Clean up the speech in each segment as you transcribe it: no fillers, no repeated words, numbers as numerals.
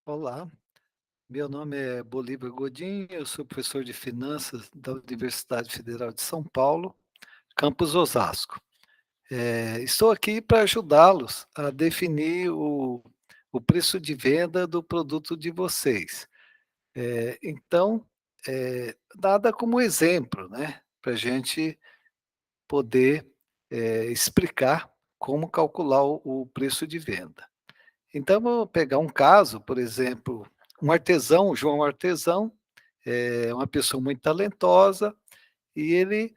Olá, meu nome é Bolívar Godinho, eu sou professor de finanças da Universidade Federal de São Paulo, campus Osasco. Estou aqui para ajudá-los a definir o preço de venda do produto de vocês. Então, nada como exemplo, né, para a gente poder, explicar como calcular o preço de venda. Então, vou pegar um caso, por exemplo, um artesão, o João Artesão, é uma pessoa muito talentosa e ele,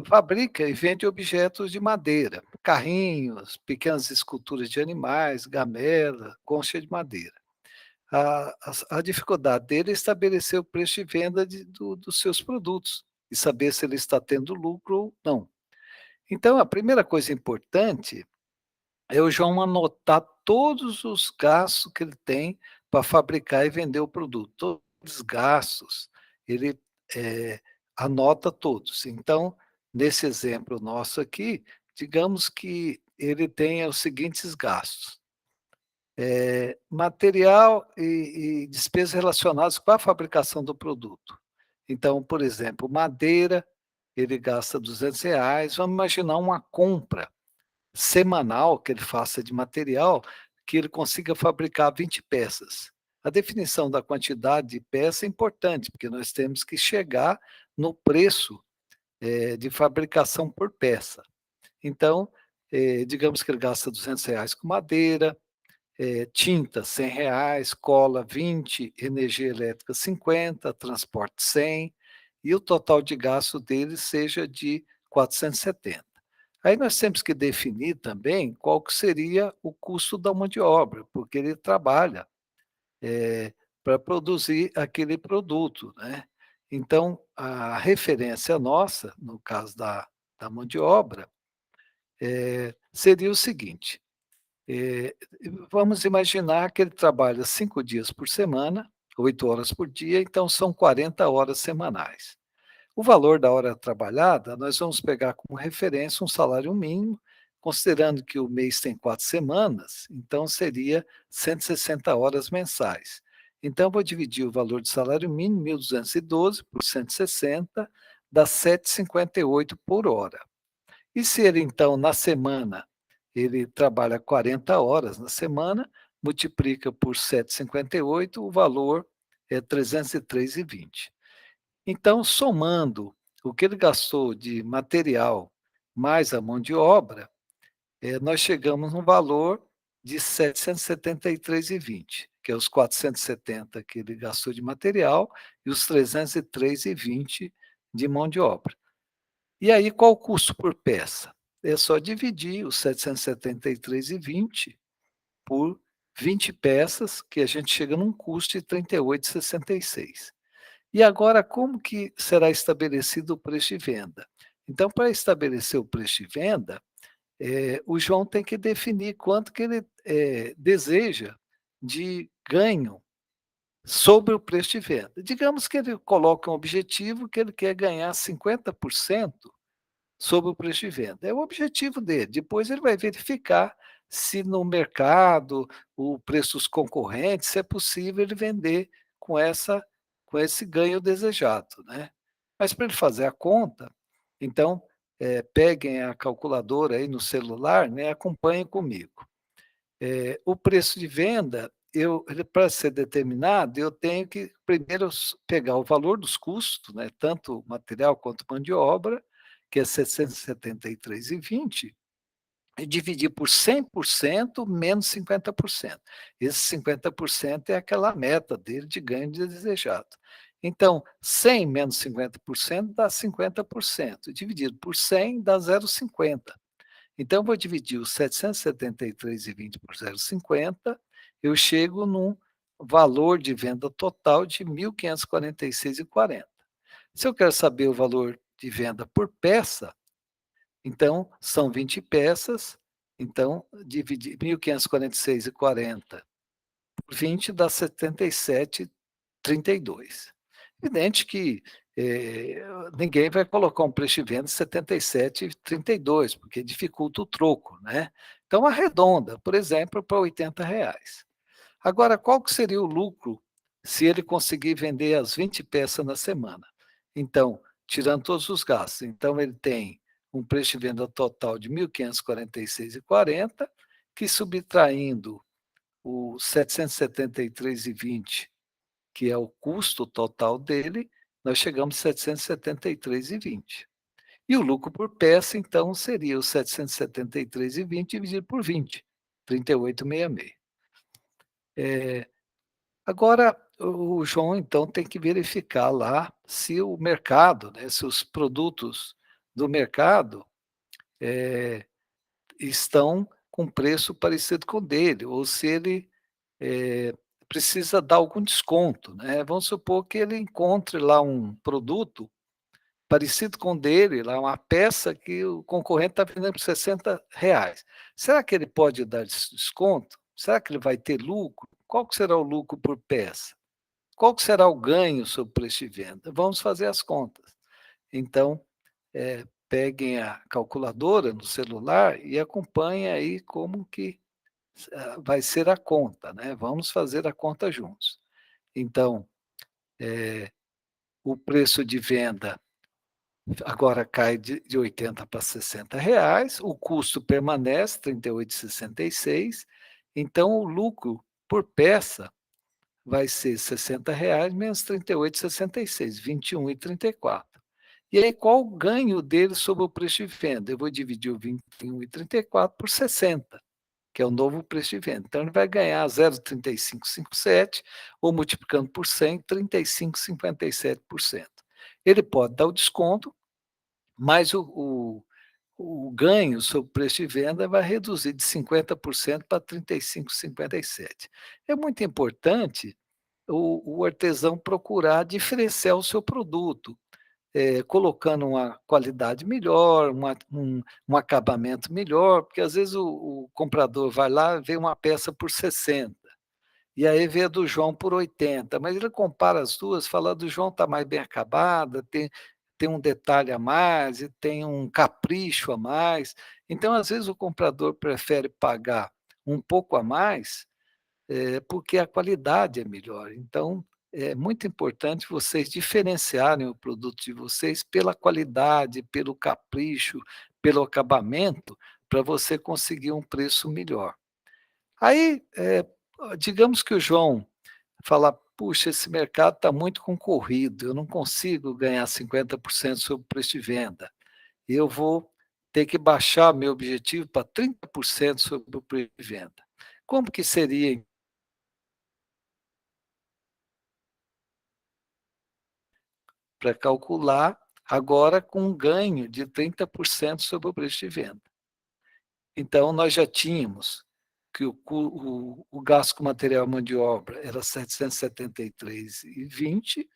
fabrica e vende objetos de madeira, carrinhos, pequenas esculturas de animais, gamela, concha de madeira. A dificuldade dele é estabelecer o preço de venda dos seus produtos e saber se ele está tendo lucro ou não. Então, a primeira coisa importante é o João anotar todos os gastos que ele tem para fabricar e vender o produto, todos os gastos, ele, eh, anota todos. Então, nesse exemplo nosso aqui, digamos que ele tenha os seguintes gastos: material e despesas relacionadas com a fabricação do produto. Então, por exemplo, madeira, ele gasta R$ 200, vamos imaginar uma compra semanal que ele faça de material, que ele consiga fabricar 20 peças. A definição da quantidade de peça é importante, porque nós temos que chegar no preço, de fabricação por peça. Então, digamos que ele gasta R$ 200 com madeira, tinta R$ 100, cola 20, energia elétrica 50, transporte 100, e o total de gasto dele seja de 470. Aí nós temos que definir também qual que seria o custo da mão de obra, porque ele trabalha, para produzir aquele produto, né. Então, a referência nossa, no caso da mão de obra, seria o seguinte: eh, vamos imaginar que ele trabalha 5 dias por semana, 8 horas por dia, então são 40 horas semanais. O valor da hora trabalhada, nós vamos pegar como referência um salário mínimo, considerando que o mês tem 4 semanas, então seria 160 horas mensais. Então, vou dividir o valor do salário mínimo, 1.212, por 160, dá 7,58 por hora. E se ele, então, na semana, ele trabalha 40 horas na semana, multiplica por 7,58, o valor é 303,20. Então, somando o que ele gastou de material mais a mão de obra, nós chegamos num valor de 773,20, que é os 470 que ele gastou de material e os 303,20 de mão de obra. E aí, qual o custo por peça? É só dividir os 773,20 por 20 peças, que a gente chega num custo de 38,66. E agora, como que será estabelecido o preço de venda? Então, para estabelecer o preço de venda, o João tem que definir quanto que ele, deseja de ganho sobre o preço de venda. Digamos que ele coloca um objetivo que ele quer ganhar 50% sobre o preço de venda. É o objetivo dele. Depois ele vai verificar se no mercado, o preços concorrentes, se é possível ele vender com essa com esse ganho desejado, né. Mas para ele fazer a conta, então, peguem a calculadora aí no celular, né, acompanhem comigo. O preço de venda, ele para ser determinado, eu tenho que primeiro pegar o valor dos custos, né, tanto material quanto mão de obra, que é 673,20, e dividir por 100% menos 50%. Esse 50% é aquela meta dele de ganho desejado. Então, 100 menos 50% dá 50%, dividido por 100 dá 0,50. Então, eu vou dividir os 773,20 por 0,50, eu chego num valor de venda total de 1.546,40. Se eu quero saber o valor de venda por peça, então são 20 peças, então dividir 1.546,40 por 20 dá 77,32. Evidente que, eh, ninguém vai colocar um preço de venda de 77,32, porque dificulta o troco, né. Então arredonda, por exemplo, para R$ 80. Agora, qual que seria o lucro se ele conseguir vender as 20 peças na semana? Então, tirando todos os gastos, então ele tem um preço de venda total de 1.546,40, que subtraindo o 773,20, que é o custo total dele, nós chegamos a 773,20. E o lucro por peça, então, seria os 773,20 dividido por 20, 38,66. Agora, o João, então, tem que verificar lá se o mercado, né, se os produtos do mercado, estão com preço parecido com o dele, ou se ele, eh, precisa dar algum desconto, né. Vamos supor que ele encontre lá um produto parecido com o dele, lá uma peça que o concorrente está vendendo por R$ 60. Será que ele pode dar desconto? Será que ele vai ter lucro? Qual que será o lucro por peça? Qual que será o ganho sobre o preço de venda? Vamos fazer as contas. Então, peguem a calculadora no celular e acompanhem aí como que vai ser a conta, né. Vamos fazer a conta juntos. Então, o preço de venda agora cai de 80 para R$ 60, o custo permanece 38,66, então o lucro por peça vai ser R$ 60 menos 38,66, 21,34. E aí qual o ganho dele sobre o preço de venda? Eu vou dividir o 21,34 por 60, que é o novo preço de venda. Então ele vai ganhar 0,3557 ou multiplicando por 100, 35,57%. Ele pode dar o desconto, mas o ganho sobre o preço de venda vai reduzir de 50% para 35,57. É muito importante o artesão procurar diferenciar o seu produto, colocando uma qualidade melhor, um acabamento melhor, porque às vezes o comprador vai lá, vê uma peça por 60, e aí vê a do João por 80, mas ele compara as 2, fala: "A do João está mais bem acabada, tem um detalhe a mais e tem um capricho a mais". Então, às vezes, o comprador prefere pagar um pouco a mais, porque a qualidade é melhor. Então, é muito importante vocês diferenciarem o produto de vocês pela qualidade, pelo capricho, pelo acabamento, para você conseguir um preço melhor. Aí, digamos que o João fala: "Puxa, esse mercado está muito concorrido, eu não consigo ganhar 50% sobre o preço de venda. Eu vou ter que baixar meu objetivo para 30% sobre o preço de venda". Como que seria para calcular agora com um ganho de 30% sobre o preço de venda? Então nós já tínhamos que o gasto com material e mão de obra era 773,20,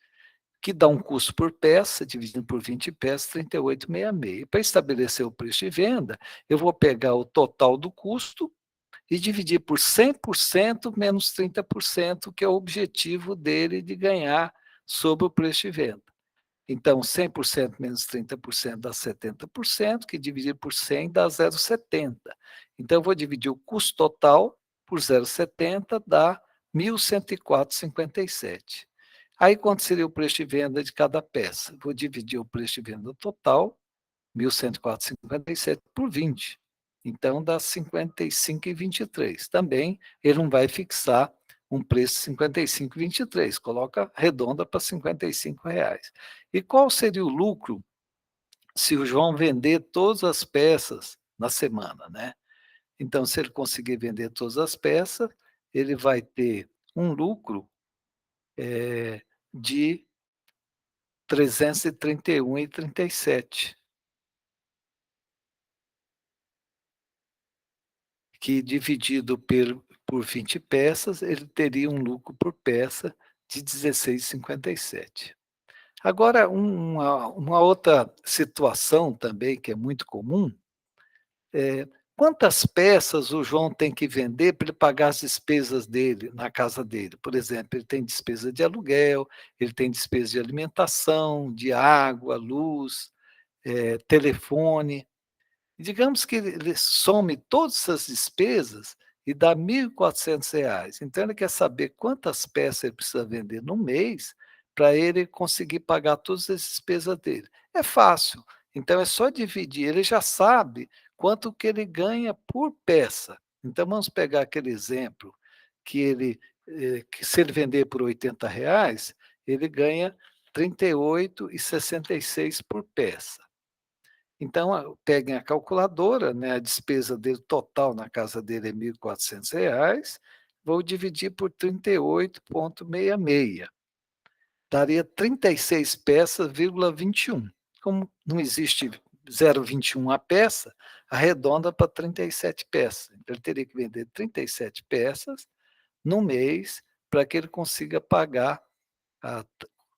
que dá um custo por peça, dividido por 20 peças, 38,66. Para estabelecer o preço de venda, eu vou pegar o total do custo e dividir por 100% menos 30%, que é o objetivo dele de ganhar sobre o preço de venda. Então, 100% menos 30% dá 70%, que dividir por 100 dá 0,70. Então, eu vou dividir o custo total por 0,70, dá 1.104,57. Aí, quanto seria o preço de venda de cada peça? Vou dividir o preço de venda total, 1.104,57, por 20. Então, dá 55,23. Também, ele não vai fixar um preço de 55,23, coloca redonda para R$ 55. E qual seria o lucro se o João vender todas as peças na semana, né? Então, se ele conseguir vender todas as peças, ele vai ter um lucro, de 331,37, que dividido por 20 peças, ele teria um lucro por peça de 16,57. Agora, uma outra situação também que é muito comum, quantas peças o João tem que vender para ele pagar as despesas dele na casa dele? Por exemplo, ele tem despesa de aluguel, ele tem despesa de alimentação, de água, luz, telefone. Digamos que ele some todas essas despesas e dá R$ 1.400. Então ele quer saber quantas peças ele precisa vender no mês para ele conseguir pagar todas as despesas dele. É fácil, então é só dividir, ele já sabe quanto que ele ganha por peça. Então vamos pegar aquele exemplo que que se ele vender por R$ 80, ele ganha 38,66 por peça. Então, peguem a calculadora, né, a despesa dele total na casa dele é R$ 1.400, vou dividir por 38,66, daria 36 peças, vírgula 21. Como não existe 0,21 a peça, arredonda para 37 peças. Então ele teria que vender 37 peças no mês para que ele consiga pagar a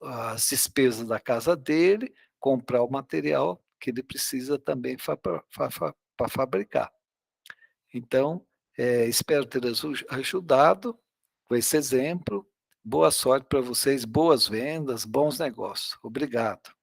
as despesas da casa dele, comprar o material que ele precisa também para fabricar. Então, espero ter ajudado com esse exemplo. Boa sorte para vocês, boas vendas, bons negócios. Obrigado.